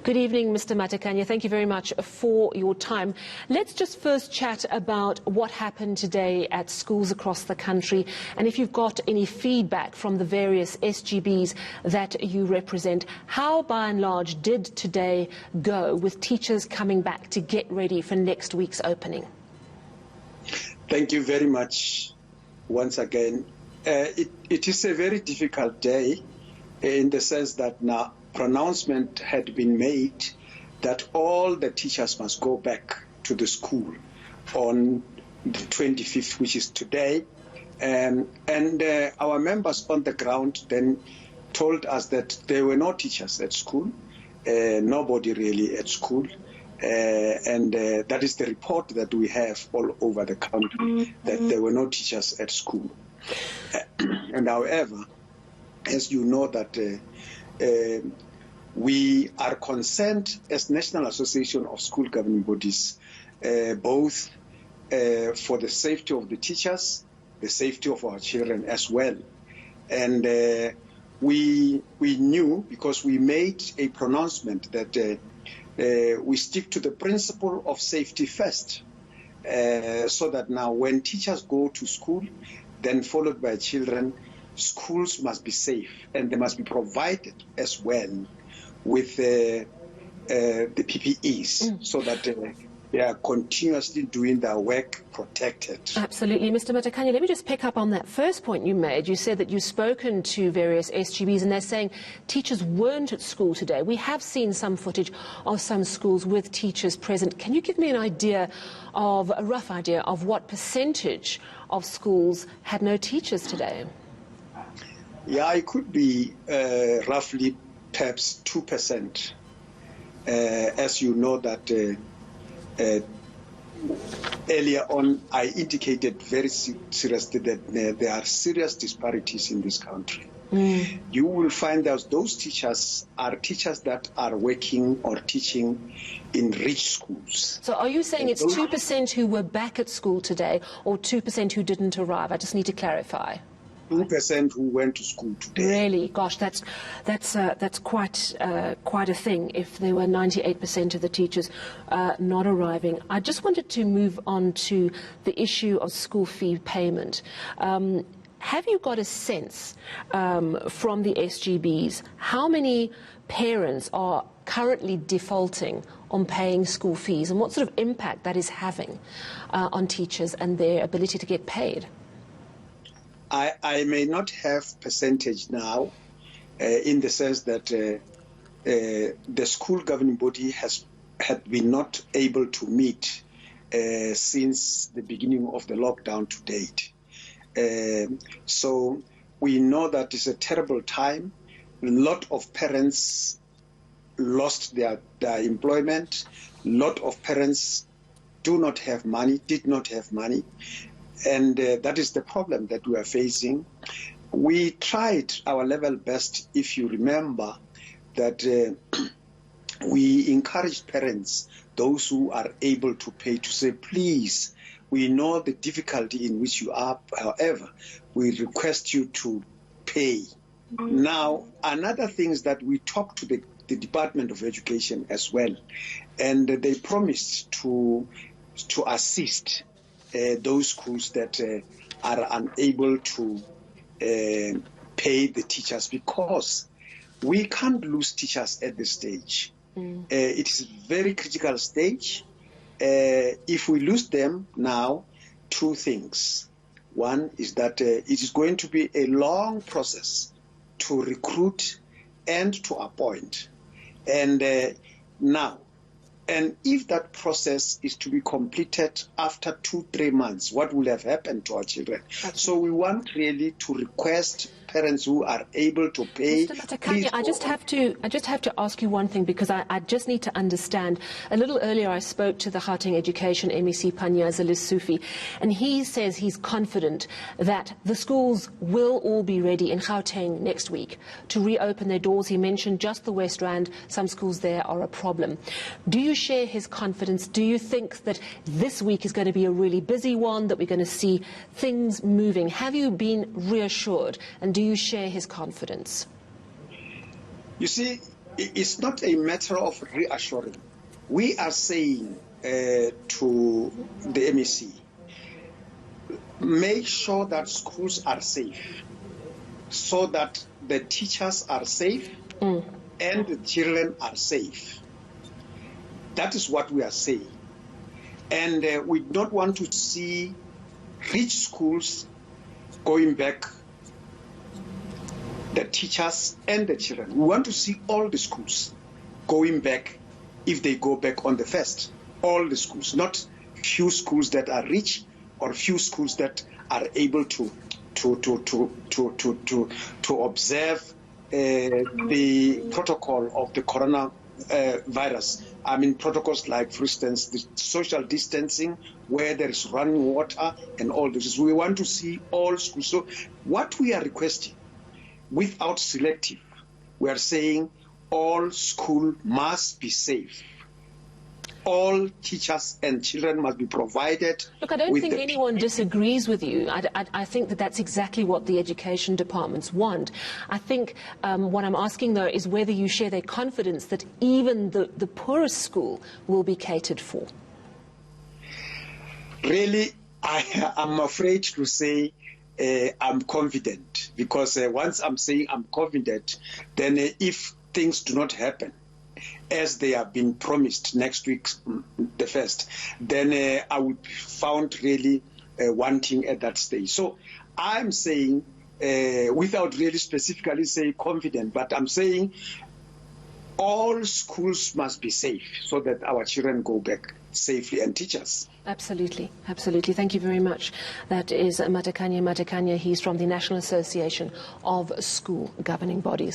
Good evening, Mr. Matekane. Thank you very much for your time. Let's just first chat about what happened today at schools across the country, and if you've got any feedback from the various SGBs that you represent. How, by and large, did today go with teachers coming back to get ready for next week's opening? Thank you very much once again. It is a very difficult day in the sense that now pronouncement had been made that all the teachers must go back to the school on the 25th, which is today. And our members on the ground then told us that there were no teachers at school, nobody really at school. And that is the report that we have all over the country, that there were no teachers at school. And however, as you know that we are concerned as National Association of School Governing Bodies, both for the safety of the teachers, the safety of our children as well. And we knew, because we made a pronouncement, that we stick to the principle of safety first, so that now when teachers go to school, then followed by children, schools must be safe, and they must be provided as well with the PPEs, so that they are continuously doing their work protected. Absolutely. Mr. Matekane, let me just pick up on that first point you made. You said that you've spoken to various SGBs and they're saying teachers weren't at school today. We have seen some footage of some schools with teachers present. Can you give me an idea of, a rough idea of what percentage of schools had no teachers today? Yeah, it could be roughly perhaps 2%. As you know that earlier on I indicated very seriously that there are serious disparities in this country. You will find that those teachers are teachers that are working or teaching in rich schools. So are you saying it's 2% who were back at school today or 2% who didn't arrive? I just need to clarify. 2% who went to school today. Really? Gosh, that's quite a thing if there were 98% of the teachers not arriving. I just wanted to move on to the issue of school fee payment. Have you got a sense from the SGBs how many parents are currently defaulting on paying school fees and what sort of impact that is having on teachers and their ability to get paid? I may not have percentage now, in the sense that the school governing body had been not able to meet since the beginning of the lockdown to date. So we know that it's a terrible time. A lot of parents lost their employment. A lot of parents do not have money, did not have money. And that is the problem that we are facing. We tried our level best, if you remember, that we encouraged parents, those who are able to pay, to say, please, we know the difficulty in which you are, however, we request you to pay. Now, another thing is that we talked to the Department of Education as well, and they promised to assist those schools that are unable to pay the teachers, because we can't lose teachers at this stage. It is a very critical stage. If we lose them now, two things. One is that it is going to be a long process to recruit and to appoint. And and if that process is to be completed after 2-3 months, what will have happened to our children? Okay. So we want really to request parents who are able to pay. Mr. Matekane, I just have to ask you one thing, because I just need to understand. A little earlier I spoke to the Gauteng Education MEC Panyaza Lessufi, and he says he's confident that the schools will all be ready in Gauteng next week to reopen their doors. He mentioned just the West Rand, some schools there are a problem. Do you share his confidence? Do you think that this week is going to be a really busy one, that we're going to see things moving? Have you been reassured, and do you share his confidence? You see, It's not a matter of reassuring. We are saying to the MEC, make sure that schools are safe, so that the teachers are safe and the children are safe. That is what we are saying. And we don't want to see rich schools going back, the teachers and the children. We want to see all the schools going back if they go back on the first. All the schools, not few schools that are rich or few schools that are able to observe the protocol of the coronavirus. I mean, protocols like, for instance, the social distancing, where there is running water and all this. We want to see all schools. So what we are requesting, without selective, we are saying all schools must be safe. All teachers and children must be provided. Look, I don't think anyone disagrees with you. I think that that's exactly what the education departments want. I think what I'm asking, though, is whether you share their confidence that even the poorest school will be catered for. Really, I'm afraid to say I'm confident, because once I'm saying I'm confident, then if things do not happen as they have been promised next week, the first, then I would be found really wanting at that stage. So I'm saying, without really specifically saying confident, but I'm saying all schools must be safe so that our children go back safely, and teachers. Absolutely, absolutely. Thank you very much. That is Matekane Matekane. He's from the National Association of School Governing Bodies.